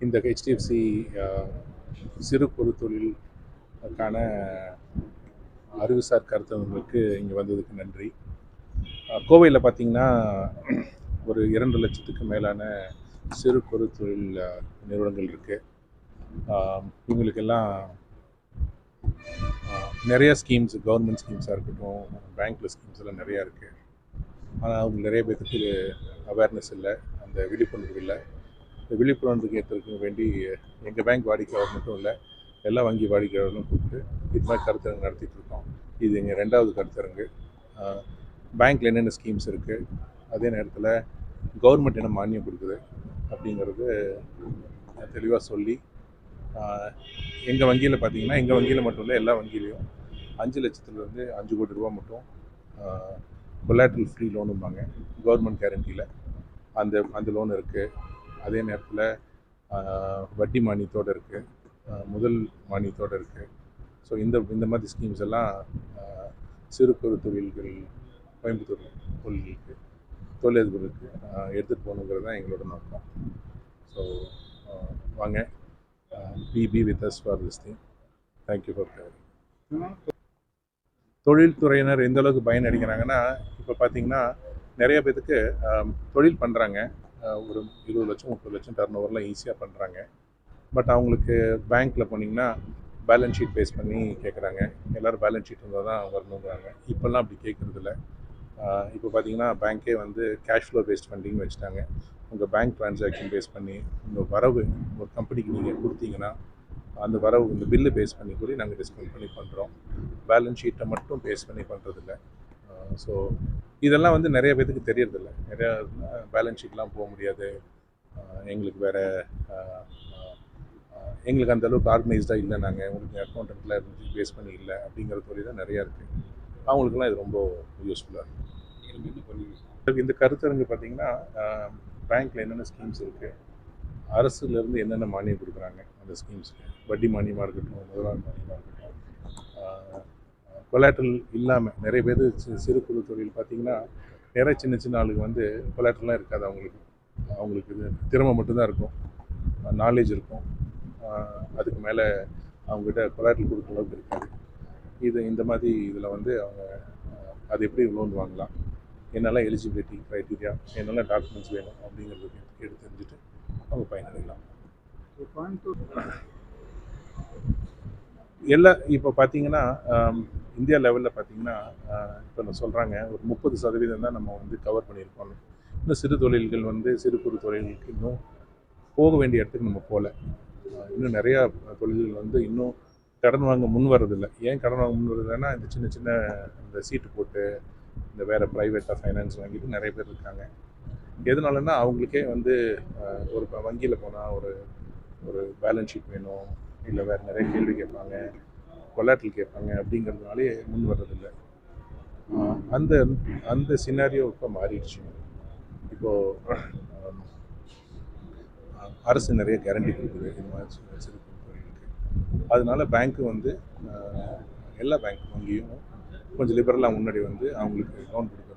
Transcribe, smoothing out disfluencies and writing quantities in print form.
இந்த ஹெச்டிஎஃப்சி சிறு குறு தொழிலுக்கான அறிவுசார் கருத்தரங்குக்கு இங்கே வந்ததுக்கு நன்றி. கோவையில் பார்த்திங்கன்னா ஒரு 2 லட்சத்துக்கு மேலான சிறு குறு தொழில் நிறுவனங்கள் இருக்குது. இவங்களுக்கெல்லாம் நிறைய ஸ்கீம்ஸ், கவர்மெண்ட் ஸ்கீம்ஸாக இருக்கட்டும், பேங்க்கில் ஸ்கீம்ஸ் எல்லாம் நிறையா இருக்குது. ஆனால் அவங்க நிறைய பேருக்கு அவேர்னஸ் இல்லை, அந்த விழிப்புணர்வு இல்லை. இந்த விழிப்புணர்வுக்கு ஏற்றுக்க வேண்டி எங்கள் பேங்க் வாடிக்கையாளர் மட்டும் இல்லை, எல்லா வங்கி வாடிக்கையாளர்களும் கூப்பிட்டு இது மாதிரி கருத்தரங்கு நடத்திட்டு இருக்கோம். இது எங்கள் 2வது கருத்தரங்கு. பேங்க்கில் என்னென்ன ஸ்கீம்ஸ் இருக்குது, அதே நேரத்தில் கவர்மெண்ட் என்ன மானியம் கொடுக்குது அப்படிங்கிறது தெளிவாக சொல்லி, எங்கள் வங்கியில் பார்த்திங்கன்னா, எங்கள் வங்கியில் மட்டும் இல்லை, எல்லா வங்கியிலையும் 5 லட்சத்துலேருந்து 5 கோடி ரூபா மட்டும் கொலாட்ரல் ஃப்ரீ லோனும்பாங்க, கவர்மெண்ட் கேரண்டியில் அந்த லோன் இருக்குது. அதே நேரத்தில் வட்டி மானியத்தோடு இருக்குது, முதல் மானியத்தோடு இருக்குது. ஸோ இந்த மாதிரி ஸ்கீம்ஸ் எல்லாம் சிறு குறு தொழில்கள், கோயம்புத்தூர் தொழிலதிபர்களுக்கு எடுத்துகிட்டு போகணுங்கிறது தான் எங்களோட நோக்கம். ஸோ வாங்க, be with us for this thing. Thank you for caring. தொழில்துறையினர் எந்த அளவுக்கு பயனடைகிறாங்கன்னா, இப்போ பார்த்திங்கன்னா நிறைய பேருக்கு தொழில் பண்ணுறாங்க, ஒரு 20 லட்சம் 30 லட்சம் டர்ன் ஓவர்லாம் ஈஸியாக பண்ணுறாங்க. பட் அவங்களுக்கு பேங்க்கில் போனீங்கன்னா பேலன்ஸ் ஷீட் பேஸ் பண்ணி கேட்குறாங்க. எல்லோரும் பேலன்ஸ் ஷீட் இருந்தால் தான் வரணுங்கிறாங்க. இப்போல்லாம் அப்படி கேட்குறதில்ல. இப்போ பார்த்திங்கன்னா பேங்க்கே வந்து கேஷ் ஃப்ளோ பேஸ்ட் ஃபண்டிங் வச்சுட்டாங்க. உங்கள் பேங்க் ட்ரான்சாக்ஷன் பேஸ் பண்ணி உங்கள் வரவு ஒரு கம்பெனிக்கு நீங்கள் கொடுத்தீங்கன்னா அந்த வரவு இந்த பில்லு பேஸ் பண்ணி கூட நாங்கள் டிஸ்கவுண்ட் பண்ணி பண்ணுறோம். பேலன்ஸ் ஷீட்டை மட்டும் பேஸ் பண்ணி பண்ணுறதில்ல. ஸோ இதெல்லாம் வந்து நிறைய பேருக்கு தெரியறதில்ல. நிறையா பேலன்ஸ் ஷீட்லாம் போக முடியாது, எங்களுக்கு வேறு எங்களுக்கு அந்தளவுக்கு ஆர்கனைஸ்டாக இல்லை, நாங்கள் உங்களுக்கு அக்கௌண்டண்ட்டில் இருந்து பேஸ் பண்ணி இல்லை அப்படிங்கிற தொழில் தான் நிறையா இருக்குது. அவங்களுக்குலாம் இது ரொம்ப யூஸ்ஃபுல்லாக இருக்குது. இந்த கருத்தரங்கு பார்த்திங்கன்னா பேங்க்கில் என்னென்ன ஸ்கீம்ஸ் இருக்குது, அரசுலேருந்து என்னென்ன மானியம் கொடுக்குறாங்க அந்த ஸ்கீம்ஸுக்கு, வட்டி மானியமாக இருக்கட்டும், முதலாளி மானியமாக இருக்கட்டும், கொலாட்ரல் இல்லாமல் நிறைய பேர் சிறு குறு தொழில் பார்த்திங்கன்னா நிறைய சின்ன சின்ன ஆளுக்கு வந்து கொலாட்ரல்லாம் இருக்காது. அவங்களுக்கு இது திறமை மட்டும்தான் இருக்கும், நாலேஜ் இருக்கும், அதுக்கு மேலே அவங்ககிட்ட கொலாட்ரல் கொடுக்குற அளவுக்கு இருக்காது. இந்த மாதிரி இதில் வந்து அவங்க அது எப்படி லோன் வாங்கலாம், என்னெல்லாம் எலிஜிபிலிட்டி க்ரைட்டீரியா, என்னெல்லாம் டாக்குமெண்ட்ஸ் வேணும் அப்படிங்கிறதுக்கு எடுத்து தெரிஞ்சுட்டு அவங்க பயனடையலாம். இப்போ பார்த்தீங்கன்னா இந்தியா லெவலில் பார்த்தீங்கன்னா இப்போ நான் சொல்கிறாங்க ஒரு 30% தான் நம்ம வந்து கவர் பண்ணியிருக்கோம். இன்னும் சிறு தொழில்கள் வந்து சிறு குறு தொழில்களுக்கு இன்னும் போக வேண்டிய இடத்துக்கு நம்ம போகல. இன்னும் நிறையா தொழில்கள் வந்து இன்னும் கடன் வாங்க முன் வர்றதில்லை. ஏன் கடன் வாங்க முன் வர்றதில்லைன்னா, இந்த சின்ன சின்ன இந்த சீட்டு போட்டு இந்த வேறு ப்ரைவேட்டாக ஃபைனான்ஸ் வாங்கிட்டு நிறைய பேர் இருக்காங்க. எதனாலன்னா அவங்களுக்கே வந்து ஒரு வங்கியில் போனால் ஒரு பேலன்ஸ் ஷீட் வேணும், இல்லை வேறு நிறைய கேள்வி கேட்பாங்க, கொலாட்ரல் கேட்பாங்க, அப்படிங்கிறதுனாலே முன் வர்றதில்லை. அந்த சினாரியோ இப்போ மாறிடுச்சு. இப்போது அரசு நிறைய கேரண்டி கொடுக்குது இந்த மாதிரி சிறு தொழிலுக்கு. அதனால பேங்க்கு வந்து எல்லா பேங்க் வங்கியும் கொஞ்சம் லிபரலாக முன்னாடி வந்து அவங்களுக்கு லோன் கொடுக்குறாங்க.